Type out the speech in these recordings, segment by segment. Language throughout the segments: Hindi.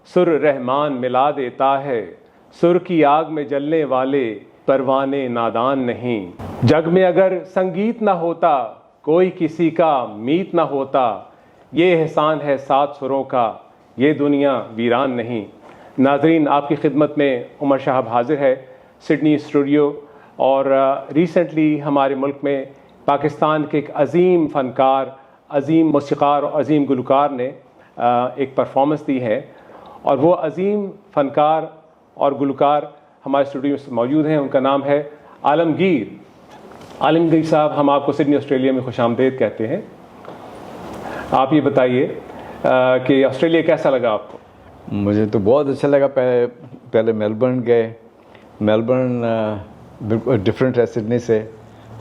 सुर रहमान मिला देता है। सुर की आग में जलने वाले परवाने नादान नहीं। जग में अगर संगीत ना होता, कोई किसी का मीत ना होता। ये एहसान है सात सुरों का, ये दुनिया वीरान नहीं। नाजरीन, आपकी खिदमत में उमर शाहब हाजिर है सिडनी स्टूडियो। और रिसेंटली हमारे मुल्क में पाकिस्तान के एक अजीम फ़नकार, अजीम मौसीक़ार और अजीम गुलकार ने एक परफॉर्मेंस दी है। और वो अजीम फ़नकार और गुलकार हमारे स्टूडियो में मौजूद हैं। उनका नाम है आलमगीर। आलमगीर साहब, हम आपको सिडनी ऑस्ट्रेलिया में खुशामदीद कहते हैं। आप ये बताइए कि ऑस्ट्रेलिया कैसा लगा आपको? मुझे तो बहुत अच्छा लगा। पहले मेलबर्न गए। मेलबर्न बिल्कुल डिफरेंट है सिडनी से,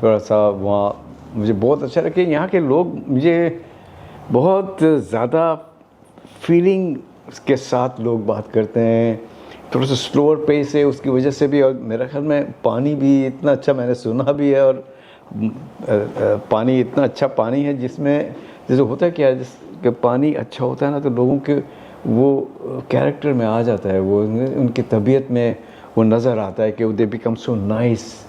थोड़ा सा। वहाँ मुझे बहुत अच्छा लगा कि यहाँ के लोग मुझे बहुत ज़्यादा फीलिंग के साथ लोग बात करते हैं। थोड़ा सा स्लोअर पेस है उसकी वजह से भी। और मेरा ख्याल में पानी भी इतना अच्छा मैंने सुना भी है। और पानी इतना अच्छा पानी है जिसमें जैसे होता है क्या है कि पानी अच्छा होता है ना तो लोगों के वो कैरेक्टर में आ जाता है, वो उनकी तबीयत में वो नज़र आता है कि दे बिकम सो नाइस।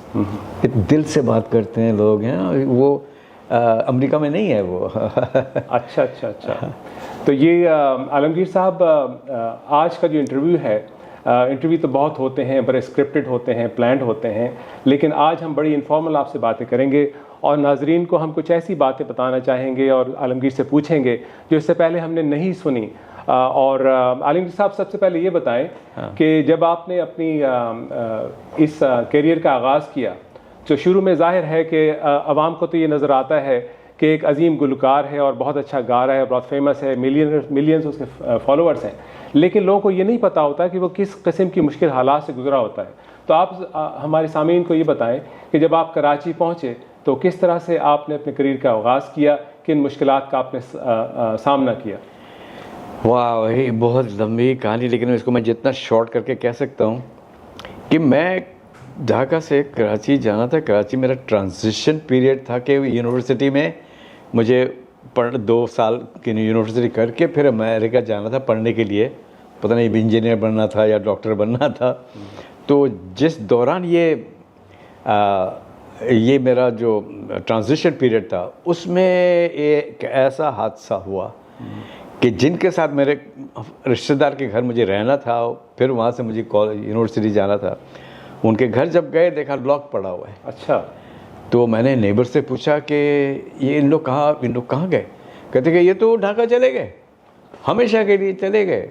दिल से बात करते हैं लोग हैं। वो अमेरिका में नहीं है वो। अच्छा अच्छा अच्छा। तो ये आलमगीर साहब, आज का जो इंटरव्यू है, इंटरव्यू तो बहुत होते हैं, बड़े स्क्रिप्टेड होते हैं, प्लान्ड होते हैं, लेकिन आज हम बड़ी इनफॉर्मल आपसे बातें करेंगे और नाजरीन को हम कुछ ऐसी बातें बताना चाहेंगे और आलमगीर से पूछेंगे जो इससे पहले हमने नहीं सुनी। और आलमगीर साहब, सबसे पहले ये बताएं कि जब आपने अपनी इस करियर का आगाज़ किया, तो शुरू में जाहिर है कि अवाम को तो ये नज़र आता है कि एक अजीम गुलकार है और बहुत अच्छा गा रहा है, बहुत फेमस है, मिलियंस उसके फॉलोअर्स हैं, लेकिन लोगों को ये नहीं पता होता कि वो किस किस्म की मुश्किल हालात से गुजरा होता है। तो आप हमारे सामीन को ये बताएं कि जब आप कराची पहुँचे तो किस तरह से आपने अपने करियर का आगाज़ किया, किन मुश्किलात का आपने सामना किया? वाह, वही बहुत लंबी कहानी, लेकिन इसको मैं जितना शॉर्ट करके कह सकता हूँ कि मैं ढाका से कराची जाना था। कराची मेरा ट्रांजिशन पीरियड था कि यूनिवर्सिटी में मुझे 2 साल की यूनिवर्सिटी करके फिर अमेरिका जाना था पढ़ने के लिए। पता नहीं इंजीनियर बनना था या डॉक्टर बनना था। तो जिस दौरान ये मेरा जो ट्रांजिशन पीरियड था उसमें एक ऐसा हादसा हुआ कि जिनके साथ मेरे रिश्तेदार के घर मुझे रहना था, फिर वहाँ से मुझे यूनिवर्सिटी जाना था, उनके घर जब गए देखा लॉक पड़ा हुआ है। अच्छा। तो मैंने नेबर से पूछा कि ये इन लोग कहाँ गए? कहते कि ये तो ढाका चले गए, हमेशा के लिए चले गए।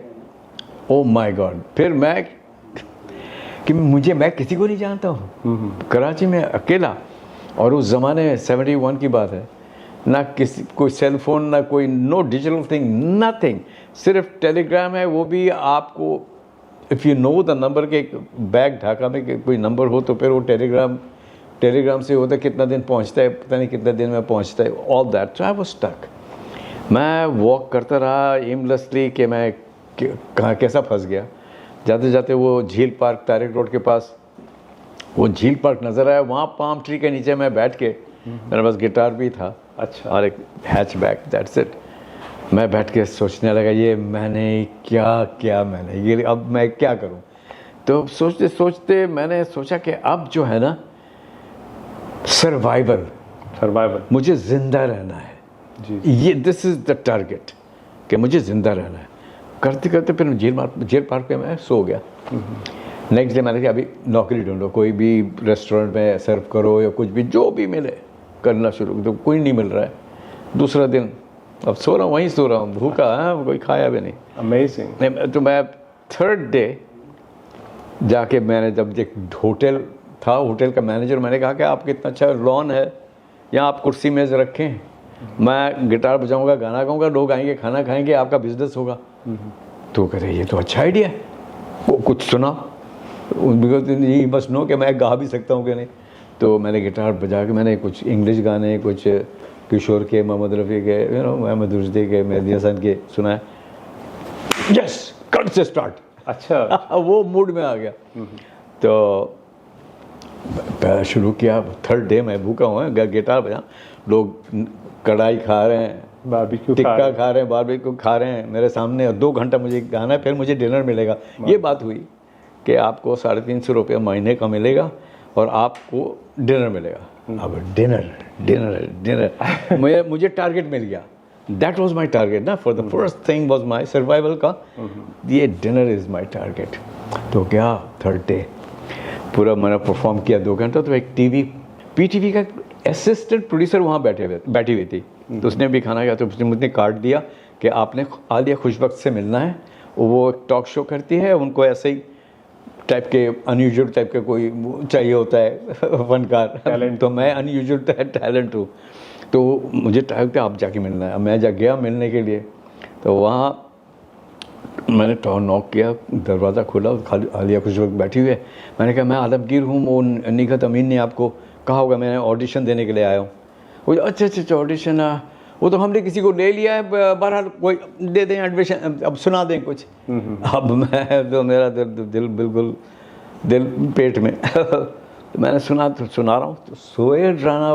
Oh my God. फिर मैं किसी को नहीं जानता हूँ, कराची में अकेला। और उस ज़माने में 71 की बात है, ना कोई सेल फोन, ना कोई नो डिजिटल थिंग, नथिंग। सिर्फ टेलीग्राम है, वो भी आपको if you know the number के बैग ढाका में कोई नंबर हो तो फिर वो टेलीग्राम से होता है कितना दिन पहुंचता है, पता नहीं कितने दिन में पहुंचता है, all that. So I was stuck. मैं वॉक करता रहा एमलेसली कि मैं कहाँ कैसा फंस गया। जाते जाते वो झील पार्क तारिक रोड के पास वो झील पार्क नज़र आया। वहाँ पाम ट्री के नीचे मैं बैठ के, मेरे पास गिटार भी था, अच्छा, और एक हैचबैक, दैट्स इट। मैं बैठ के सोचने लगा ये मैंने क्या किया, ये अब मैं क्या करूं। तो सोचते सोचते मैंने सोचा कि अब जो है ना सर्वाइवल, मुझे ज़िंदा रहना है जी। ये दिस इज़ द टारगेट कि मुझे ज़िंदा रहना है। करते करते फिर जेल पार्क पे मैं सो गया। नेक्स्ट डे मैंने कहा अभी नौकरी ढूंढो, कोई भी रेस्टोरेंट में सर्व करो या कुछ भी, जो भी मिले करना शुरू। तो कोई नहीं मिल रहा है। दूसरा दिन अब सो रहा हूँ, वहीं सो रहा हूँ, भूखा है, कोई खाया भी नहीं। अमेजिंग। तो मैं थर्ड डे जाके मैंने जब एक होटल था, होटल का मैनेजर, मैंने कहा कि आपके इतना अच्छा लॉन है, यहाँ आप कुर्सी मेज़ रखें, मैं गिटार बजाऊँगा, गाना गाऊँगा, लोग आएंगे, खाना खाएंगे, आपका बिजनेस होगा। तो कहते ये तो अच्छा आइडिया है, वो कुछ सुना, ये बस नो कि मैं गा भी सकता हूँ कि नहीं। तो मैंने गिटार बजा के मैंने कुछ इंग्लिश गाने, कुछ किशोर के, मोहम्मद रफ़ी के, मोहम्मद रुश्दी के, मेहदी हसन के सुनाए। यस, कट से स्टार्ट। अच्छा। वो मूड में आ गया। तो शुरू किया। थर्ड डे मैं भूखा हुआ, गिटार बजा, लोग कढ़ाई खा रहे हैं, बारबेक्यू टिक्का खा रहे हैं, बारबेक्यू खा रहे हैं मेरे सामने, और 2 घंटा मुझे गाना है, फिर मुझे डिनर मिलेगा। ये बात हुई कि आपको 350 रुपये महीने का मिलेगा और आपको डिनर मिलेगा। अब डिनर डिनर डिनर मुझे टारगेट मिल गया। दैट वाज माय टारगेट ना, for the first thing was my survival का, ये डिनर इज़ माय टारगेट। तो क्या थर्ड डे पूरा मैंने परफॉर्म किया 2 घंटा। तो एक पीटीवी का असिस्टेंट प्रोड्यूसर वहाँ बैठी हुई थी, तो उसने भी खाना खाया। तो उसने मुझे कार्ड दिया कि आपने आलिया खुशबख्त से मिलना है, वो टॉक शो करती है, उनको ऐसे ही टाइप के अनयूजुअल टाइप के कोई चाहिए होता है फनकार टैलेंट, तो मैं अनयूजुअल टैलेंट हूँ। तो मुझे टाइम पे आप जाके मिलना है। मैं गया मिलने के लिए, तो वहाँ मैंने नॉक किया, दरवाज़ा खुला, खाली आलिया खुशबख्त बैठी हुई है। मैंने कहा मैं आलमगीर हूँ, वो निखत अमीन ने आपको कहा होगा, मैंने ऑडिशन देने के लिए आया हूँ। वो अच्छा ऑडिशन, वो तो हमने किसी को ले लिया है, बहरहाल कोई दे दें एडमिशन, अब सुना दें कुछ। अब मैं तो मेरा दिल बिल्कुल दिल पेट में तो मैंने सुना रहा हूँ, तो सोहेल राना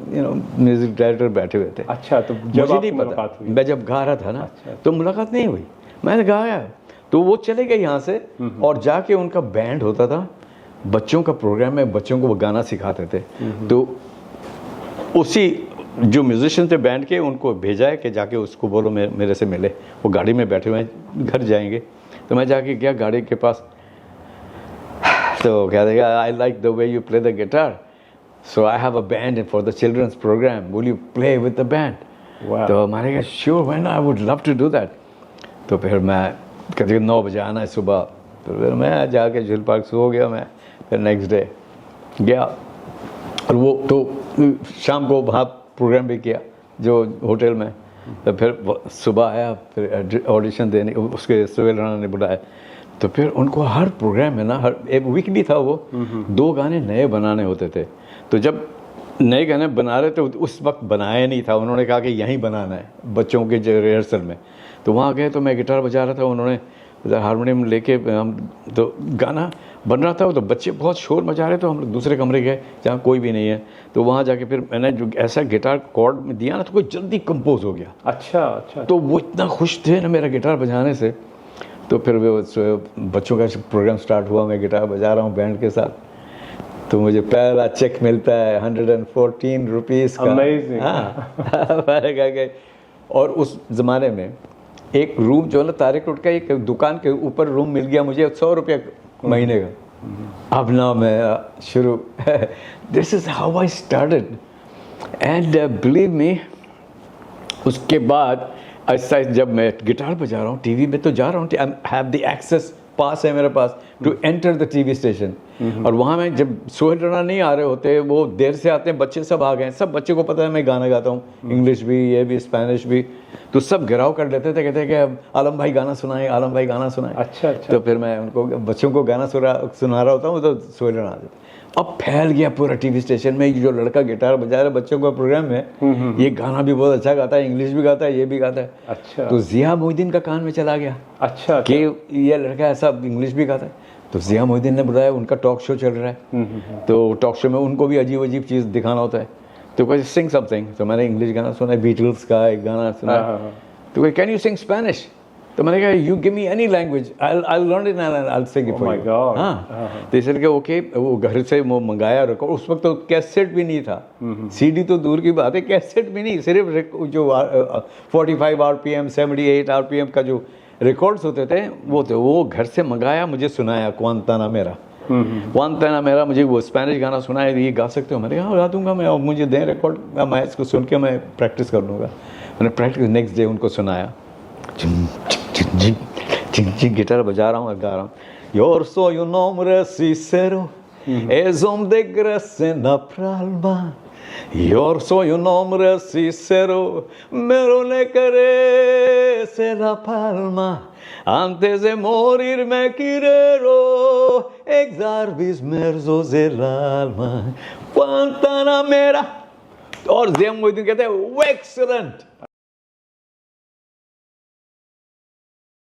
म्यूजिक डायरेक्टर बैठे हुए थे। अच्छा, तो मुझे नहीं पता, मैं जब गा रहा था ना, अच्छा। तो मुलाकात नहीं हुई, मैंने गाया, तो वो चले गए यहाँ से, और जाके उनका बैंड होता था, बच्चों का प्रोग्राम है, बच्चों को वो गाना सिखाते थे। तो उसी जो म्यूजिशियन थे बैंड के, उनको भेजा है कि जाके उसको बोलो मेरे से मिले। वो गाड़ी में बैठे हुए हैं, घर जाएंगे। तो मैं जाके गया गाड़ी के पास, तो कह देगा I like the way you play the guitar, so I have a band for the children's programme, will you play with the band? तो मैंने कहा sure, when I would love to do that. तो फिर मैं कहते 9 बजे आना है सुबह। तो फिर मैं जाके झील पार्क सो गया मैं। फिर नेक्स्ट डे गया, और वो तो शाम को वहाँ प्रोग्राम भी किया जो होटल में। तो फिर सुबह आया, फिर ऑडिशन देने, उसके सोहेल राना ने बुलाया। तो फिर उनको हर प्रोग्राम में ना, हर एक वीकली था वो, 2 गाने नए बनाने होते थे। तो जब नए गाने बना रहे थे, उस वक्त बनाया नहीं था, उन्होंने कहा कि यहीं बनाना है बच्चों के रिहर्सल में। तो वहाँ गए, तो मैं गिटार बजा रहा था, उन्होंने हारमोनियम लेके, हम तो गाना बन रहा था, तो बच्चे बहुत शोर मचा रहे, तो हम लोग दूसरे कमरे गए जहाँ कोई भी नहीं है। तो वहाँ जाके फिर मैंने जो ऐसा गिटार कॉर्ड में दिया ना, तो कोई जल्दी कंपोज हो गया। अच्छा। तो वो इतना खुश थे ना मेरा गिटार बजाने से। तो फिर वो बच्चों का प्रोग्राम स्टार्ट हुआ, मैं गिटार बजा रहा हूँ बैंड के साथ, तो मुझे पहला चेक मिलता है 114 रुपीज़ का। हाँ मैंने कहा कि, और उस ज़माने में एक रूम जो है ना, तारिक रोड का एक दुकान के ऊपर रूम मिल गया मुझे 100 रुपये महीने का। अब ना मैं शुरू this is how I started, and believe me, उसके बाद ऐसा जब मैं गिटार बजा रहा हूँ, टीवी में तो जा रहा हूँ, आई हैव द एक्सेस, पास है मेरे पास to enter the TV station. और वहाँ में जब सोहेल राना नहीं आ रहे होते, वो देर से आते हैं, बच्चे सब आ गए, सब बच्चे को पता है मैं गाना गाता हूँ, इंग्लिश भी, ये भी, स्पेनिश भी, तो सब घेराव कर लेते थे, कहते हैं कि आलम भाई गाना सुनाए, आलम भाई गाना सुनाए। अच्छा। तो फिर मैं उनको बच्चों को गाना सुना रहा होता हूँ, तो सोहेल राना आ जाते। अब फैल गया पूरा टीवी स्टेशन में, जो लड़का गिटार बजा रहा है बच्चों का प्रोग्राम में, ये गाना भी बहुत अच्छा गाता है, इंग्लिश भी गाता है, ये भी गाता है। अच्छा। तो जिया मोहिद्दीन का कान में चला गया। अच्छा। कि ये लड़का ऐसा इंग्लिश भी गाता है। तो जिया मोहिद्दीन ने बुलाया, उनका टॉक शो चल रहा है, तो टॉक शो में उनको भी अजीब अजीब चीज़ दिखाना होता है। तो कोई सिंग समथिंग, तो मैंने इंग्लिश गाना सुना, बीटल्स का एक गाना सुना। तो कोई कैन यू सिंग स्पेनिश? तो मैंने कहा you give me any language, I learn it and I sing it for you. हाँ, तो इसलिए ओके, वो घर से वो मंगाया रिकॉर्ड। उस वक्त तो कैसेट भी नहीं था, सीडी तो दूर की बात है, कैसेट भी नहीं, सिर्फ जो 45 RPM 78 RPM का जो रिकॉर्ड्स होते थे वो घर से मंगाया, मुझे सुनाया क्वांताना मेरा मुझे वो स्पेनिश गाना सुनाया, ये गा सकते हो? मैंने कहा गा दूंगा मैं, और मुझे दें रिकॉर्ड, मैं इसको सुन के मैं प्रैक्टिस कर लूँगा। मैंने प्रैक्टिस नेक्स्ट डे उनको सुनाया, गिटार बजा रहा हूँ और गा रहा हूँ, Yo soy un hombre sincero, es hombre de gracia en la alma. Yo soy un hombre sincero, pero le carece la palma. Antes de morir me quiero exar mis versos del alma. Guantanamera. और ज़िया मोहिद्दीन कहते हैं एक्सीलेंट,